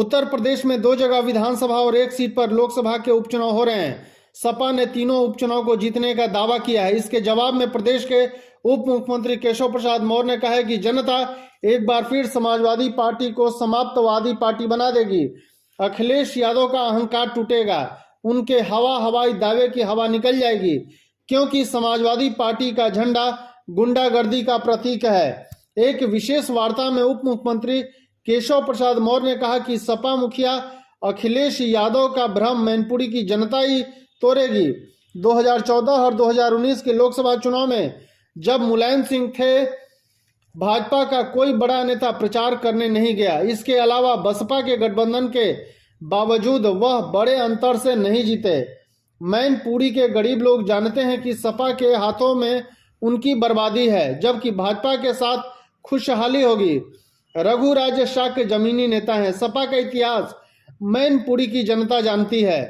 उत्तर प्रदेश में 2 जगह विधानसभा और 1 सीट पर लोकसभा के उपचुनाव हो रहे हैं। सपा ने तीनों उपचुनाव को जीतने का दावा किया है। इसके जवाब में प्रदेश के उप मुख्यमंत्री केशव प्रसाद मौर्य ने कहा है कि जनता एक बार फिर समाजवादी पार्टी को समाप्तवादी पार्टी बना देगी। अखिलेश यादव का अहंकार टूटेगा, उनके हवाई दावे की हवा निकल जाएगी, क्योंकि समाजवादी पार्टी का झंडा गुंडागर्दी का प्रतीक है। एक विशेष वार्ता में उप मुख्यमंत्री केशव प्रसाद मौर्य ने कहा कि सपा मुखिया अखिलेश यादव का भ्रम मैनपुरी की जनता ही तोड़ेगी। 2014 और 2019 के लोकसभा चुनाव में जब मुलायम सिंह थे, भाजपा का कोई बड़ा नेता प्रचार करने नहीं गया। इसके अलावा बसपा के गठबंधन के बावजूद वह बड़े अंतर से नहीं जीते। मैनपुरी के गरीब लोग जानते हैं कि सपा के हाथों में उनकी बर्बादी है, जबकि भाजपा के साथ खुशहाली होगी। रघुराज शाक्य जमीनी नेता हैं। सपा का इतिहास मैनपुरी की जनता जानती है।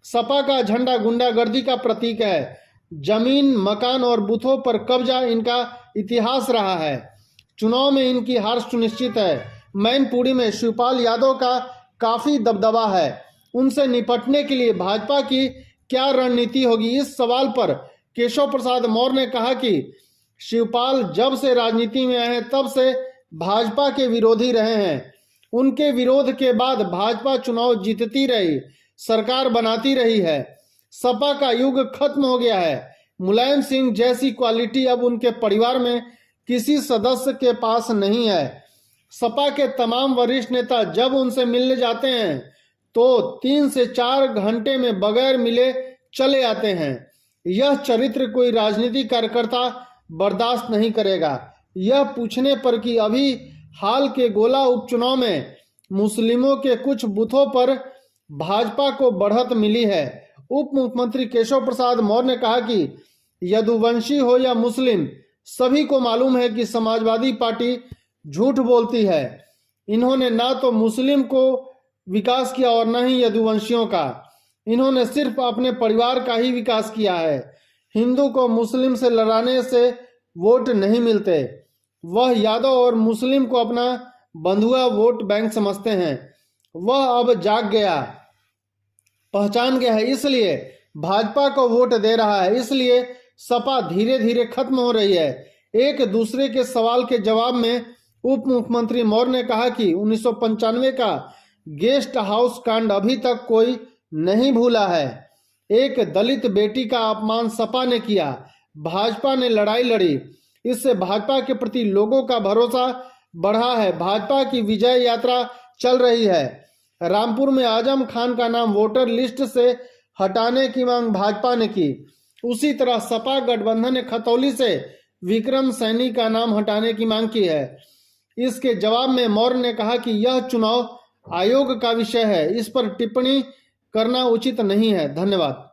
सपा का झंडा गुंडागर्दी का प्रतीक है। जमीन, मकान और बूथों पर कब्जा इनका इतिहास रहा है। चुनाव में इनकी हार सुनिश्चित है। मैनपुरी में शिवपाल यादव का काफी दबदबा है। उनसे निपटने के लिए भाजपा की क्या रणनीति होगी, इस सवाल पर केशव प्रसाद मौर्य ने कहा कि शिवपाल जब से राजनीति में आए हैं तब से भाजपा के विरोधी रहे हैं। उनके विरोध के बाद भाजपा चुनाव जीतती रही, सरकार बनाती रही है। सपा का युग खत्म हो गया है। मुलायम सिंह जैसी क्वालिटी अब उनके परिवार में किसी सदस्य के पास नहीं है। सपा के तमाम वरिष्ठ नेता जब उनसे मिलने जाते हैं तो 3 से 4 घंटे में बगैर मिले चले आते हैं। यह चरित्र कोई राजनीतिक कार्यकर्ता बर्दाश्त नहीं करेगा। यह पूछने पर कि अभी हाल के गोला उपचुनाव में मुस्लिमों के कुछ बूथों पर भाजपा को बढ़त मिली है। उप मुख्यमंत्री केशव प्रसाद मौर्य ने कहा कि यदुवंशी हो या मुस्लिम, सभी को मालूम है कि समाजवादी पार्टी झूठ बोलती है। इन्होंने ना तो मुस्लिम को विकास किया और न ही यदुवंशियों का। इन्होंने सिर्फ अपने परिवार का ही विकास किया है। हिंदू को मुस्लिम से लड़ाने से वोट नहीं मिलते। वह यादव और मुस्लिम को अपना बंधुआ वोट बैंक समझते हैं। वह अब जाग गया, पहचान गया है, इसलिए भाजपा को वोट दे रहा है। इसलिए सपा धीरे धीरे खत्म हो रही है। एक दूसरे के सवाल के जवाब में उप मुख्यमंत्री मौर्य ने कहा कि 1995 का गेस्ट हाउस कांड अभी तक कोई नहीं भूला है। एक दलित बेटी का अपमान सपा ने किया, भाजपा ने लड़ाई लड़ी। इससे भाजपा के प्रति लोगों का भरोसा बढ़ा है। भाजपा की विजय यात्रा चल रही है। रामपुर में आजम खान का नाम वोटर लिस्ट से हटाने की मांग भाजपा ने की। उसी तरह सपा गठबंधन ने खतौली से विक्रम सैनी का नाम हटाने की मांग की है। इसके जवाब में मौर्य ने कहा कि यह चुनाव आयोग का विषय है, इस पर टिप्पणी करना उचित नहीं है। धन्यवाद।